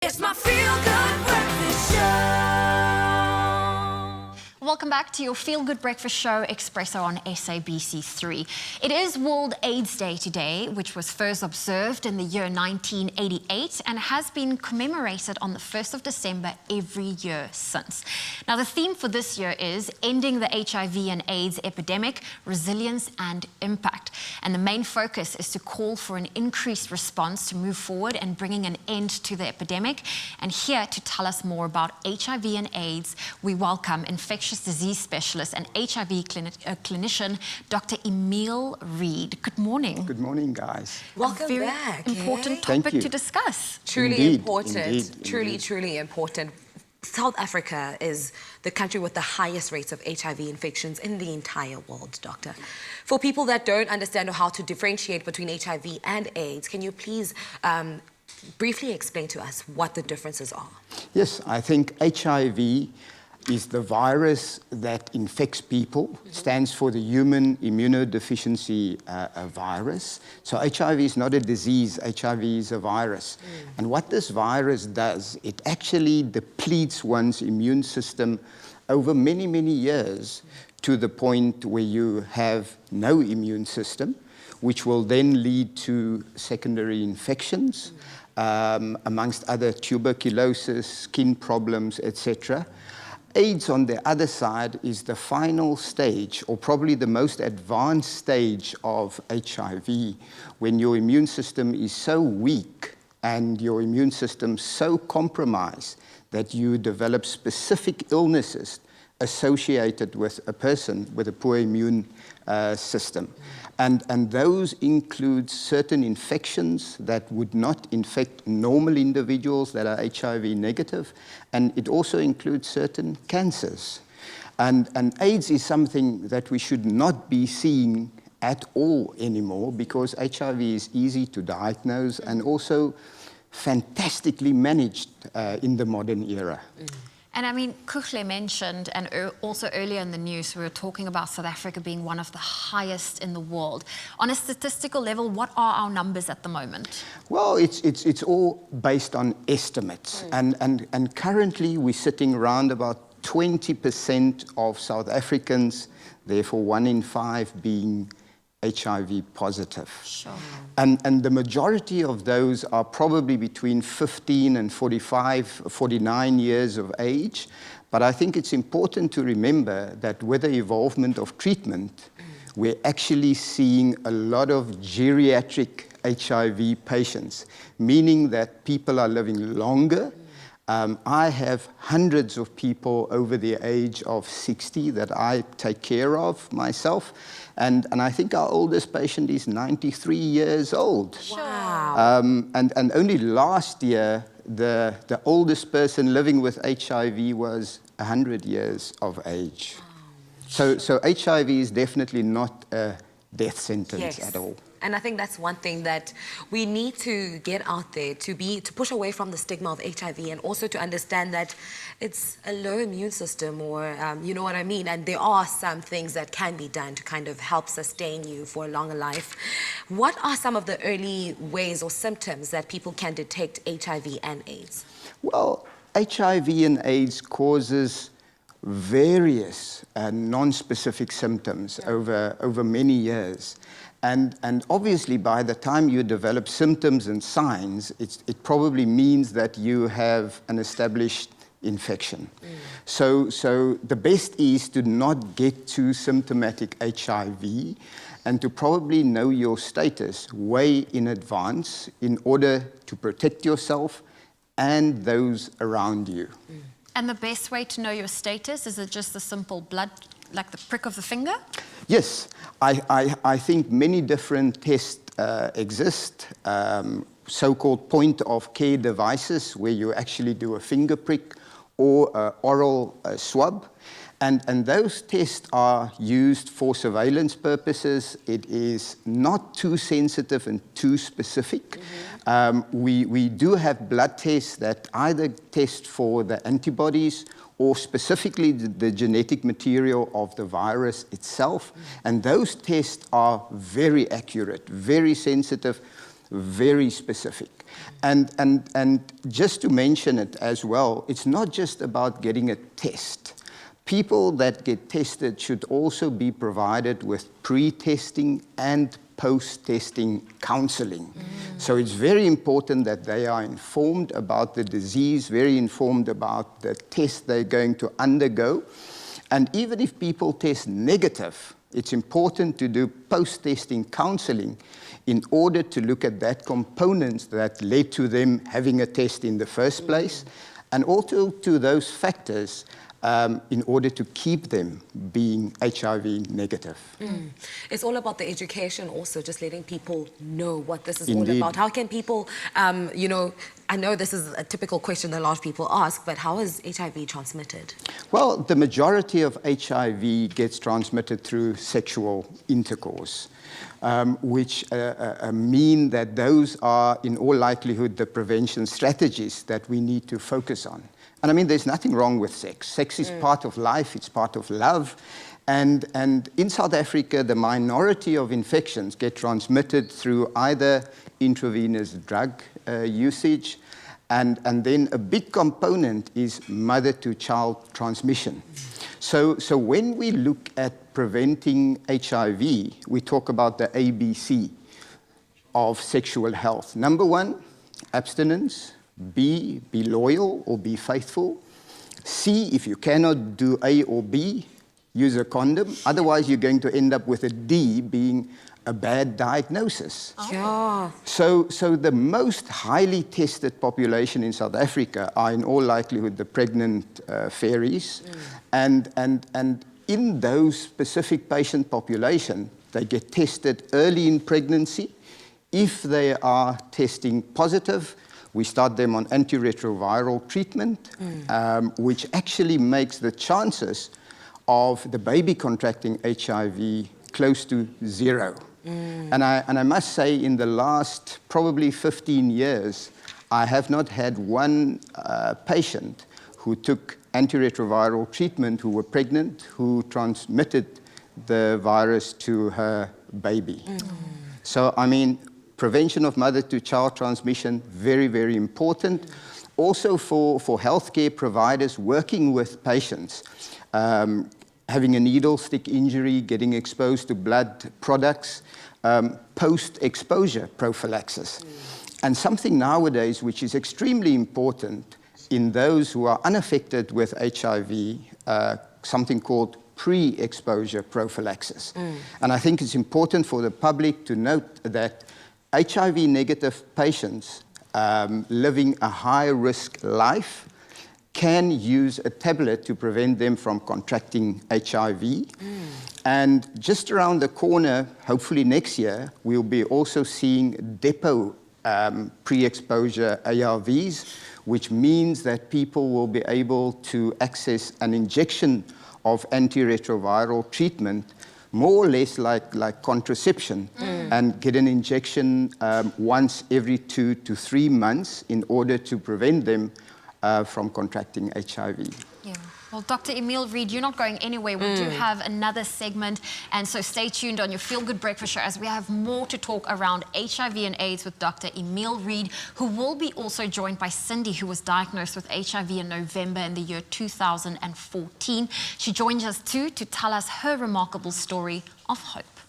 It's my feel-good breakfast show. Welcome back to your Feel Good Breakfast Show, Expresso on SABC3. It is World AIDS Day today, which was first observed in the year 1988 and has been commemorated on the 1st of December every year since. Now, the theme for this year is Ending the HIV and AIDS Epidemic, Resilience and Impact. And the main focus is to call for an increased response to move forward and bringing an end to the epidemic. And here to tell us more about HIV and AIDS, we welcome Infectious Disease Specialist and HIV clinician, Dr. Emille Reid. Good morning. Good morning, guys. Welcome back. Important topic to discuss. Truly important. Truly important. South Africa is the country with the highest rates of HIV infections in the entire world, Doctor. For people that don't understand how to differentiate between HIV and AIDS, can you please briefly explain to us what the differences are? Yes, I think HIV is the virus that infects people. It stands for the human immunodeficiency virus. So HIV is not a disease, HIV is a virus. And what this virus does, it actually depletes one's immune system over many, many years to the point where you have no immune system, which will then lead to secondary infections, amongst other tuberculosis, skin problems, etc. AIDS, on the other side, is the final stage, or probably the most advanced stage of HIV, when your immune system is so weak and your immune system so compromised that you develop specific illnesses associated with a person with a poor immune system. And those include certain infections that would not infect normal individuals that are HIV negative, and it also includes certain cancers. And AIDS is something that we should not be seeing at all anymore, because HIV is easy to diagnose and also fantastically managed in the modern era. And I mean, Kuhle mentioned, and also earlier in the news, we were talking about South Africa being one of the highest in the world. On a statistical level, what are our numbers at the moment? Well, it's all based on estimates. And currently we're sitting around about 20% of South Africans, therefore 1 in 5 being HIV positive. Sure. And the majority of those are probably between 15 and 49 years of age. But I think it's important to remember that with the evolvement of treatment, we're actually seeing a lot of geriatric HIV patients, meaning that people are living longer. I have hundreds of people over the age of 60 that I take care of myself. And I think our oldest patient is 93 years old. Wow. And only last year, the oldest person living with HIV was 100 years of age. Wow. So HIV is definitely not a death sentence at all. And I think that's one thing that we need to get out there, to push away from the stigma of HIV, and also to understand that it's a low immune system, or you know what I mean, and there are some things that can be done to kind of help sustain you for a longer life. What are some of the early ways or symptoms that people can detect HIV and AIDS? Well, HIV and AIDS causes various non-specific symptoms over many years. And obviously, by the time you develop symptoms and signs, it probably means that you have an established infection. So the best is to not get too symptomatic HIV, and to probably know your status way in advance in order to protect yourself and those around you. And the best way to know your status, is it just a simple blood, like the prick of the finger? Yes, I think many different tests exist, so-called point-of-care devices where you actually do a finger prick or an oral swab. And those tests are used for surveillance purposes. It is not too sensitive and too specific. We do have blood tests that either test for the antibodies or specifically the genetic material of the virus itself. And those tests are very accurate, very sensitive, very specific. And just to mention it as well, it's not just about getting a test. People that get tested should also be provided with pre-testing and post-testing counseling. So it's very important that they are informed about the disease, very informed about the test they're going to undergo. And even if people test negative, it's important to do post-testing counseling in order to look at that components that led to them having a test in the first place, and also to those factors in order to keep them being HIV negative. It's all about the education also, just letting people know what this is Indeed. all about. How can people, you know, I know this is a typical question that a lot of people ask, but how is HIV transmitted? Well, the majority of HIV gets transmitted through sexual intercourse, which mean that those are, in all likelihood, the prevention strategies that we need to focus on. And I mean, there's nothing wrong with sex. Sex is part of life, it's part of love. And in South Africa, the minority of infections get transmitted through either intravenous drug usage, and then a big component is mother-to-child transmission. So when we look at preventing HIV, we talk about the ABC of sexual health. Number 1, abstinence. B, be loyal or be faithful. C, if you cannot do A or B, use a condom. Otherwise, you're going to end up with a D, being a bad diagnosis. Yeah. So the most highly tested population in South Africa are in all likelihood the pregnant fairies. And in those specific patient population, they get tested early in pregnancy. If they are testing positive, we start them on antiretroviral treatment, which actually makes the chances of the baby contracting HIV close to 0. And I must say, in the last probably 15 years, I have not had one patient who took antiretroviral treatment who were pregnant, who transmitted the virus to her baby. So, I mean, prevention of mother-to-child transmission, very, very important. Also for healthcare providers working with patients, having a needle stick injury, getting exposed to blood products, post-exposure prophylaxis. And something nowadays which is extremely important in those who are unaffected with HIV, something called pre-exposure prophylaxis. And I think it's important for the public to note that HIV-negative patients living a high-risk life can use a tablet to prevent them from contracting HIV. And just around the corner, hopefully next year, we'll be also seeing depot pre-exposure ARVs, which means that people will be able to access an injection of antiretroviral treatment, more or less like contraception, and get an injection once every 2 to 3 months in order to prevent them from contracting HIV. Yeah. Well, Dr. Emille Reid, you're not going anywhere. We do have another segment, and so stay tuned on your Feel Good Breakfast Show as we have more to talk around HIV and AIDS with Dr. Emille Reid, who will be also joined by Cindy, who was diagnosed with HIV in November in the year 2014. She joins us too to tell us her remarkable story of hope.